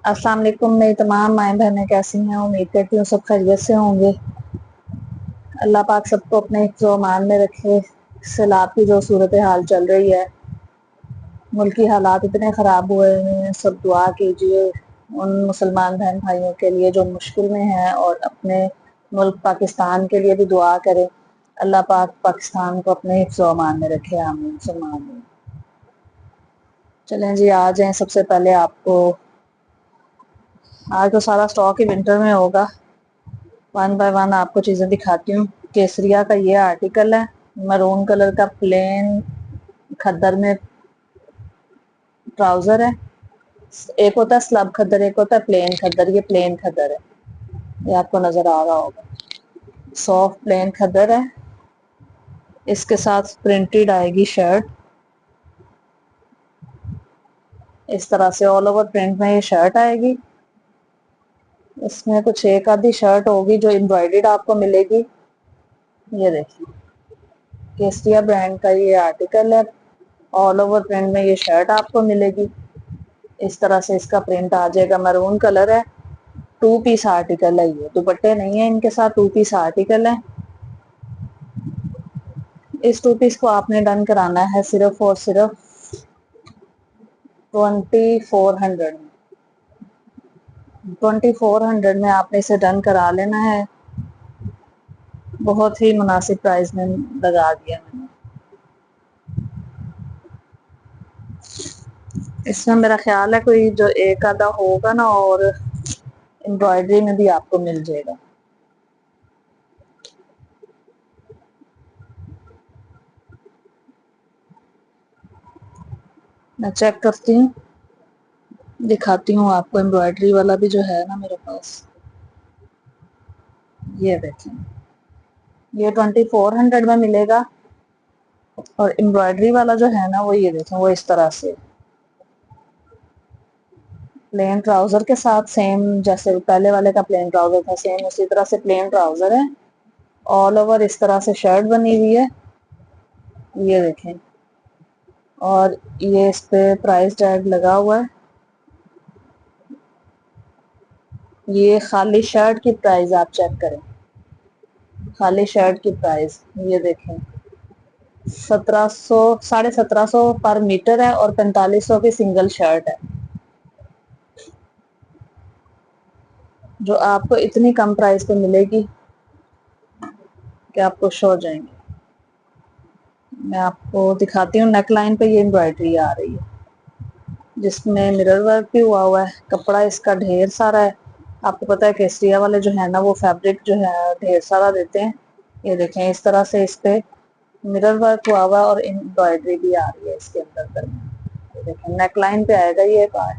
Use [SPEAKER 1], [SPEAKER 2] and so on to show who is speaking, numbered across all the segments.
[SPEAKER 1] السلام علیکم میری تمام مائیں بہنیں کیسی ہیں؟ امید کرتی ہوں سب خیریت سے ہوں گے۔ اللہ پاک سب کو اپنے حفظ و امان میں رکھے۔ سیلاب کی جو صورتحال چل رہی ہے، ملکی حالات اتنے خراب ہوئے ہیں، سب دعا کیجیے ان مسلمان بہن بھائیوں کے لیے جو مشکل میں ہیں، اور اپنے ملک پاکستان کے لیے بھی دعا کرے۔ اللہ پاک پاکستان کو اپنے حفظ و امان میں رکھے، آمین ثم آمین۔ چلیں جی، آ جائیں۔ سب سے پہلے آپ کو آج تو سارا سٹاک ہی ونٹر میں ہوگا، ون بائی ون آپ کو چیزیں دکھاتی ہوں۔ کیسریا کا یہ آرٹیکل ہے، مرون کلر کا پلین کھدر میں ٹراؤزر ہے۔ ایک ہوتا ہے سلب کھدر، ایک ہوتا ہے پلین کھدر۔ یہ پلین کھدر ہے، یہ آپ کو نظر آ رہا ہوگا، سافٹ پلین کھدر ہے۔ اس کے ساتھ پرنٹڈ آئے گی شرٹ، اس طرح سے آل اوور پرنٹ میں یہ شرٹ آئے گی۔ اس میں کچھ ایک آدھی شرٹ ہوگی جو امبرائڈڈ آپ کو ملے گی۔ یہ دیکھیں، کیسریا برانڈ کا یہ آرٹیکل ہے، آل اوور پرنٹ میں یہ شرٹ آپ کو ملے گی۔ اس طرح سے اس کا پرنٹ آ جائے گا، مرون کلر ہے، 2 پیس آرٹیکل ہے۔ یہ دوپٹے نہیں ہیں ان کے ساتھ، 2 پیس آرٹیکل ہے۔ اس 2 پیس کو آپ نے ڈن کرانا ہے صرف اور صرف 2400 میں۔ 2400 میں آپ نے اسے ڈن کرا لینا ہے۔ بہت ہی مناسب پرائز میں لگا دیا میں نے۔ اس میں میرا خیال ہے کوئی جو ایک آدھا ہوگا نا، اور امبرائڈری میں بھی آپ کو مل جائے گا۔ میں چیک کرتی ہوں، دکھاتی ہوں آپ کو۔ امبرائڈری والا بھی جو ہے نا میرے پاس، یہ دیکھیں، یہ 2400 میں ملے گا۔ اور امبرائڈری والا جو ہے نا، وہ یہ دیکھیں، وہ اس طرح سے پلین ٹراؤزر کے ساتھ، سیم جیسے پہلے والے کا پلین ٹراؤزر تھا، سیم اسی طرح سے پلین ٹراؤزر ہے۔ آل اوور اس طرح سے شرٹ بنی ہوئی ہے، یہ دیکھیں۔ اور یہ اس پہ پرائس ٹیگ لگا ہوا ہے۔ یہ خالی شرٹ کی پرائس آپ چیک کریں، خالی شرٹ کی پرائس یہ دیکھیں، 1750 پر میٹر ہے، اور 4500 کی سنگل شرٹ ہے، جو آپ کو اتنی کم پرائس پہ ملے گی کہ آپ خوش ہو جائیں گے۔ میں آپ کو دکھاتی ہوں، نیک لائن پہ یہ امبرائڈری آ رہی ہے، جس میں مرر ورک بھی ہوا ہوا ہے۔ کپڑا اس کا ڈھیر سارا ہے۔ آپ کو پتا ہے کیسریا والے جو ہے نا، وہ فیبرک جو ہے ڈھیر سارا دیتے ہیں۔ یہ دیکھیں، اس طرح سے اس پہ مرر ورک ہوا ہوا، اور امبرائڈری بھی آ رہی ہے اس کے اندر۔ یہ دیکھیں، نیک لائن پہ آئے گا یہ پارٹ۔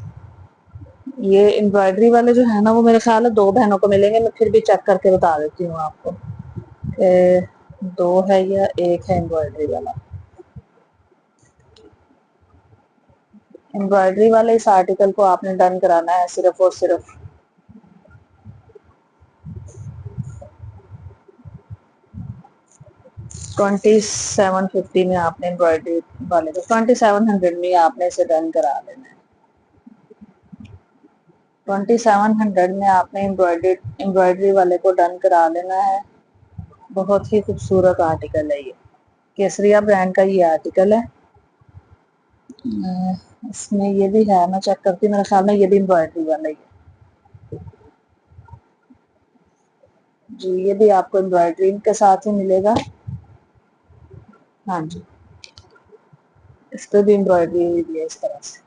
[SPEAKER 1] یہ امبرائڈری والے جو ہے نا، وہ میرے خیال ہے 2 بہنوں کو ملیں گے۔ میں پھر بھی چیک کر کے بتا دیتی ہوں آپ کو کہ 2 ہے یا 1 ہے امبرائڈری والا۔ امبرائڈری والے اس آرٹیکل کو آپ نے ڈن کرانا ہے صرف اور صرف 2750 میں۔ آپ نے امبرائڈری والے کو 2700 میں آپ نے اسے ڈن کرا لینا ہے۔ 2700 میں آپ نے امبرائڈری والے کو ڈن کرا لینا ہے۔ بہت ہی خوبصورت آرٹیکل ہے یہ، کیسریا برانڈ کا یہ آرٹیکل ہے۔ اس میں یہ بھی ہے، میں چیک کرتی ہوں، میرے خیال میں یہ بھی امبرائڈری والا ہی ہے۔ جی، یہ بھی آپ کو امبرائڈری کے ساتھ ہی ملے گا۔ ہاں جی، اس پہ بھی امبرائڈری ہوئی ہے اس طرح سے۔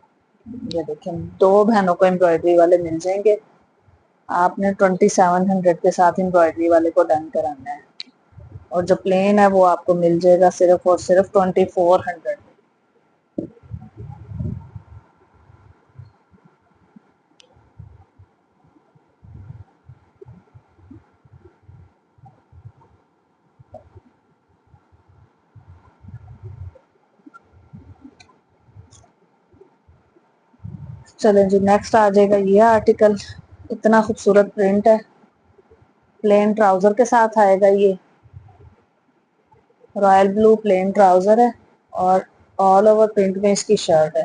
[SPEAKER 1] یہ دیکھیں، 2 بہنوں کو امبرائڈری والے مل جائیں گے۔ آپ نے 2700 کے ساتھ امبرائڈری والے کو ڈن کرانا ہے، اور جو پلین ہے وہ آپ کو مل جائے گا صرف اور صرف 2400۔ چلیں جی، نیکسٹ آ جائے گا یہ آرٹیکل۔ اتنا خوبصورت پرنٹ ہے، پلین ٹراؤزر کے ساتھ آئے گا یہ۔ رائل بلو پلین ٹراؤزر ہے، اور آل اوور پرنٹ میں اس کی شرٹ ہے۔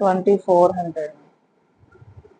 [SPEAKER 1] 2400।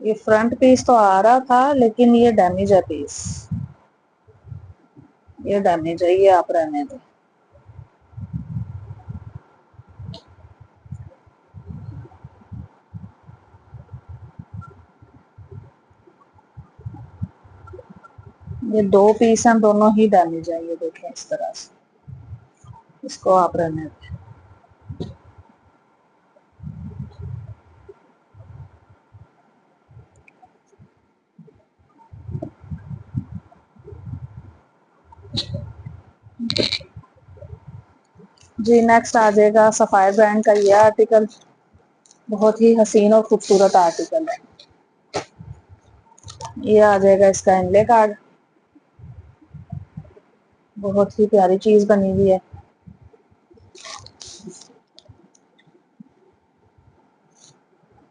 [SPEAKER 1] یہ فرنٹ پیس تو آ رہا تھا لیکن یہ ڈیمیج ہے پیس، یہ ڈیمیج ہے، یہ آپ رہنے دیں۔ یہ دو پیس ہیں، دونوں ہی ڈیمیج ہیں، یہ دیکھیں اس طرح سے، اس کو آپ رہنے دیں۔ جی نیکسٹ آ جائے گا سفائر برانڈ کا یہ آرٹیکل، بہت ہی حسین اور خوبصورت آرٹیکل ہے۔ یہ آ جائے گا اس کا انلے کارڈ، بہت ہی پیاری چیز بنی ہوئی ہے۔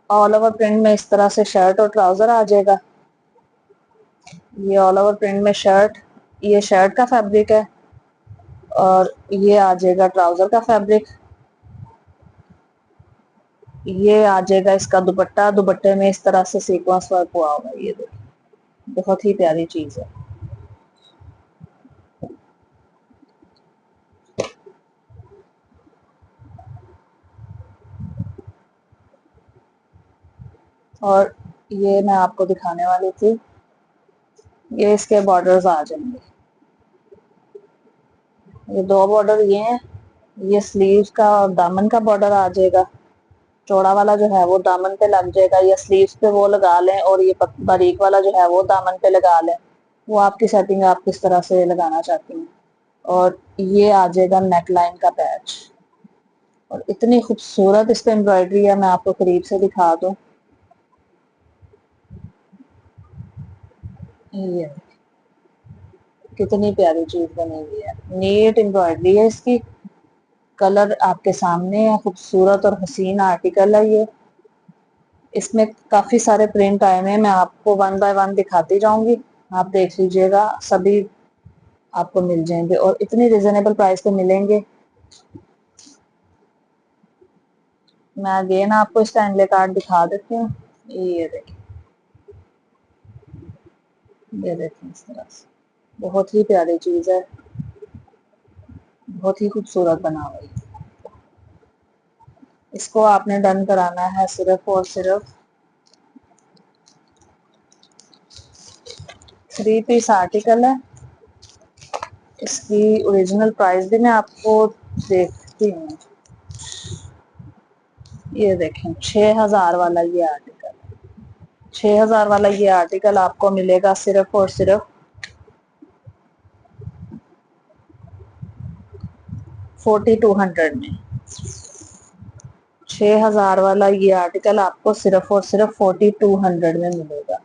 [SPEAKER 1] آل اوور پرنٹ میں اس طرح سے شرٹ اور ٹراؤزر آ جائے گا۔ یہ آل اوور پرنٹ میں شرٹ، یہ شرٹ کا فیبرک ہے، اور یہ آ جائے گا ٹراؤزر کا فیبرک۔ یہ آ جائے گا اس کا دوپٹہ، دوپٹے میں اس طرح سے سیکوینس ورک ہوا ہوگا، یہ دیکھیں بہت ہی پیاری چیز ہے۔ اور یہ میں آپ کو دکھانے والی تھی، یہ اس کے بارڈرز آ جائیں گے، یہ دو بارڈر یہ ہیں، یہ سلیوز کا اور دامن کا بارڈر آ جائے گا، چوڑا والا جو ہے وہ دامن پہ لگ جائے گا، یا سلیوز پہ وہ لگا لیں، اور یہ باریک والا جو ہے وہ دامن پہ لگا لیں، وہ آپ کی سیٹنگ آپ کس طرح سے لگانا چاہتی ہیں۔ اور یہ آ جائے گا نیک لائن کا پیچ، اور اتنی خوبصورت اس پہ امبرائڈری ہے، میں آپ کو قریب سے دکھا دوں۔ یہ کتنی پیاری چیز بنی ہوئی ہے، نیٹ امبرائڈری ہے اس کی، کلر آپ کے سامنے ہے، خوبصورت اور حسین آرٹیکل ہے یہ۔ اس میں کافی سارے پرنٹ آئے ہوئے ہیں، میں آپ کو ون بائی ون دکھاتی جاؤں گی، آپ دیکھ لیجئے گا، سبھی آپ کو مل جائیں گے اور اتنی ریزنیبل پرائس پہ ملیں گے۔ میں اگین آپ کو اس کا انلے کارڈ دکھا دیتی ہوں، یہ دیکھیں، یہ دیکھیں اس طرح سے، بہت ہی پیاری چیز ہے، بہت ہی خوبصورت بنا ہوئی۔ اس کو آپ نے ڈن کرانا ہے صرف اور صرف 3 پیس آرٹیکل ہے، اس کی اوریجنل پرائس بھی میں آپ کو دیکھتی ہوں، یہ دیکھیں 6000 والا یہ آرٹیکل، 6000 والا یہ آرٹیکل آپ کو ملے گا صرف اور صرف 4200 میں۔ 6000 والا یہ آرٹیکل آپ کو صرف اور صرف 4200 میں ملے گا۔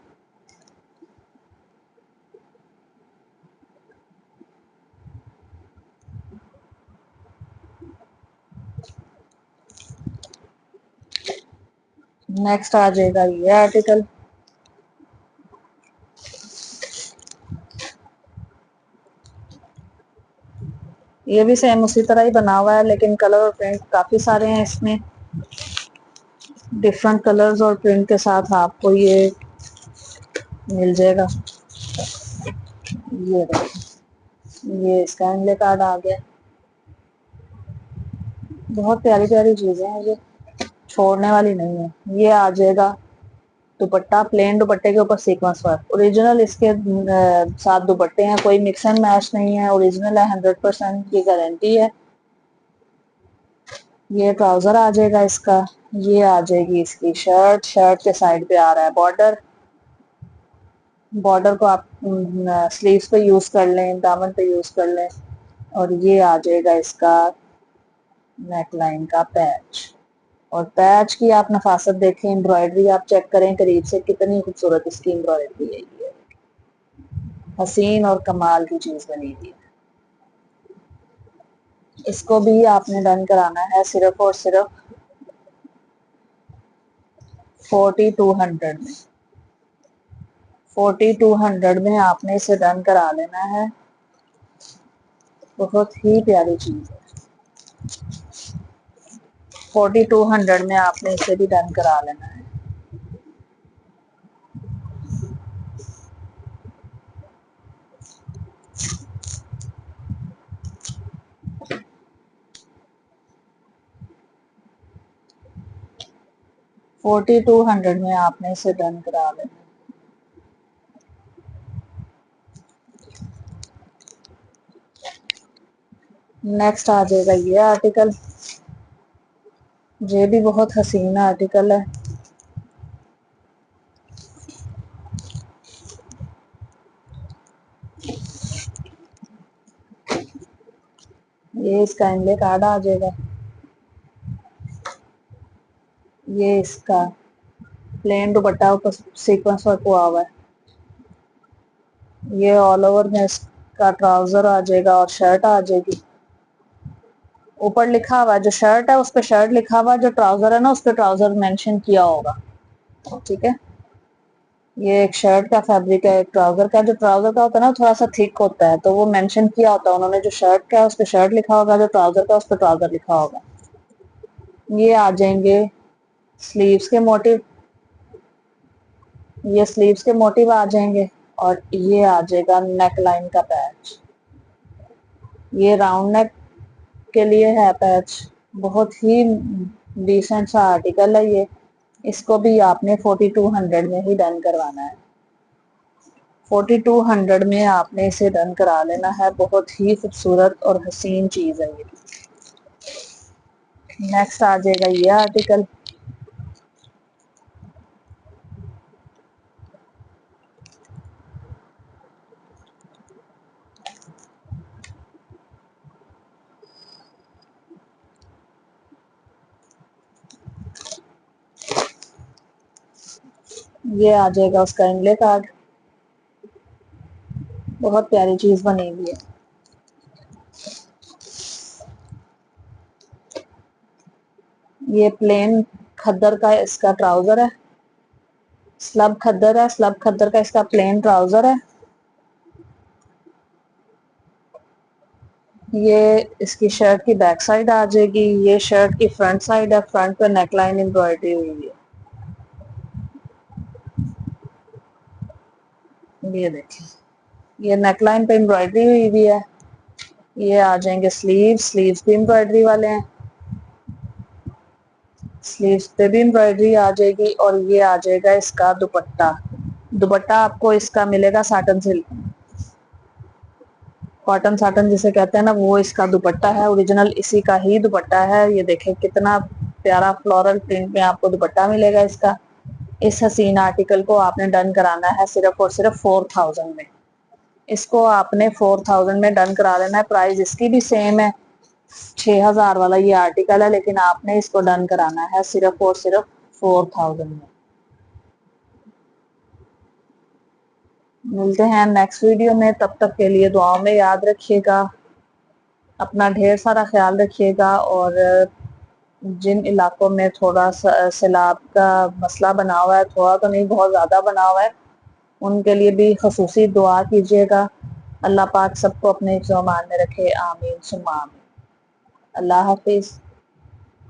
[SPEAKER 1] نیکسٹ آ جائے گا یہ آرٹیکل، یہ بھی سیم اسی طرح ہی بنا ہوا ہے، لیکن کلر اور پرنٹ کافی سارے ہیں اس میں، ڈفرنٹ کلرز اور پرنٹ کے ساتھ آپ کو یہ مل جائے گا۔ یہ دیکھیں، یہ اس کا انلے کارڈ آ گیا، بہت پیاری پیاری چیزیں ہیں، یہ چھوڑنے والی نہیں ہے۔ یہ آ جائے گا دوپٹہ، پلین دوپٹے کے اوپر سیکوینس ورک، اوریجنل اس کے ساتھ دوپٹے ہیں، کوئی مکس اینڈ میچ نہیں ہے، اوریجنل ہے، 100% کی گارنٹی ہے۔ یہ ٹراؤزر آ جائے گا اس کا، یہ آ جائے گی اس کی شرٹ، شرٹ کے سائڈ پہ آ رہا ہے بارڈر، بارڈر کو آپ سلیوز پہ یوز کر لیں، دامن پہ یوز کر لیں، اور یہ آ جائے گا اس کا نیک لائن کا پیچ، اور پیچ کی آپ نفاست دیکھیں، امبرائڈری آپ چیک کریں قریب سے، کتنی خوبصورت اس کی امبرائڈری ہے، یہ حسین اور کمال کی چیز بنی ہوئی ہے۔ اس کو بھی آپ نے ڈن کرانا ہے صرف اور صرف 4200 میں، 4200 میں آپ نے اسے ڈن کرا لینا ہے، بہت ہی پیاری چیز ہے۔ 4200 میں آپ نے اسے بھی ڈن کرا لینا ہے۔ 4200 میں آپ نے اسے ڈن کرا لینا. نیکسٹ آ جائے گا یہ آرٹیکل. یہ بھی بہت حسین آرٹیکل ہے. یہ اس کا انلے کارڈ آ جائے گا. یہ اس کا پلین دوپٹہ اوپر سیکوینس ورک ہوا ہوا ہے. یہ آل اوور میں اس کا ٹراؤزر آ جائے گا اور شرٹ آ جائے گی. اوپر لکھا ہوا ہے جو شرٹ ہے اس پہ شرٹ لکھا ہوا ہے, جو ٹراؤزر ہے نا اس پہ ٹراؤزر مینشن کیا ہوگا. ٹھیک ہے. یہ ایک شرٹ کا فیبرک ہے, ایک ٹراؤزر کا. جو ٹراؤزر کا ہوتا ہے نا تھوڑا سا تھک ہوتا ہے تو وہ مینشن کیا ہوتا ہے انہوں نے. جو شرٹ کا ہے اس پہ شرٹ لکھا ہوگا, جو ٹراؤزر کا اس پہ ٹراؤزر لکھا ہوگا. یہ آ جائیں گے سلیوز کے موٹیو. یہ سلیوز کے موٹیو آ جائیں گے. اور یہ آ جائے گا نیک لائن کا پیچ. یہ راؤنڈ نیک کے لیے ہے پیچ. بہت ہی ڈیسنٹ سا آرٹیکل ہے یہ. اس کو بھی آپ نے 4200 میں ہی ڈن کروانا ہے. 4200 میں آپ نے اسے ڈن کرا لینا ہے. بہت ہی خوبصورت اور حسین چیز ہے یہ. نیکسٹ آ جائے گا یہ آرٹیکل. یہ آ جائے گا اس کا انلے کارڈ. بہت پیاری چیز بنی ہوئی ہے. یہ پلین کھدر کا اس کا ٹراؤزر ہے. سلب کھدر ہے. سلب کھدر کا اس کا پلین ٹراؤزر ہے. یہ اس کی شرٹ کی بیک سائڈ آ جائے گی. یہ شرٹ کی فرنٹ سائڈ ہے. فرنٹ پہ نیک لائن امبرائڈری ہوئی ہے. یہ دیکھیں یہ نیک لائن پہ امبرائڈری ہوئی بھی ہے. یہ آ جائیں گے سلیوز. سلیوز بھی امبرائڈری والے ہیں. سلیوز پہ بھی امبرائڈری آ جائے گی. اور یہ آ جائے گا اس کا دوپٹہ. دوپٹہ آپ کو اس کا ملے گا ساٹن سلک. کاٹن ساٹن جسے کہتے ہیں نا وہ اس کا دوپٹہ ہے. اوریجنل اسی کا ہی دوپٹہ ہے. یہ دیکھیں کتنا پیارا فلورل پرنٹ میں آپ کو دوپٹہ ملے گا اس کا. اس حسین آرٹیکل کو آپ نے ڈن کرانا ہے صرف اور صرف 4000 میں. اس کو آپ نے 4000 میں ڈن کرا لینا ہے. پرائز اس کی بھی سیم ہے. 6000 والا یہ آرٹیکل ہے لیکن آپ نے اس کو ڈن کرانا ہے صرف اور صرف 4000 میں. ملتے ہیں نیکسٹ ویڈیو میں. تب تک کے لیے دعاؤں میں یاد رکھیے گا. اپنا ڈھیر سارا خیال رکھیے گا. اور جن علاقوں میں تھوڑا سا سیلاب کا مسئلہ بنا ہوا ہے, تھوڑا تو نہیں بہت زیادہ بنا ہوا ہے, ان کے لیے بھی خصوصی دعا کیجیے گا. اللہ پاک سب کو اپنے حفظ و امان میں رکھے. آمین ثم آمین. اللہ حافظ.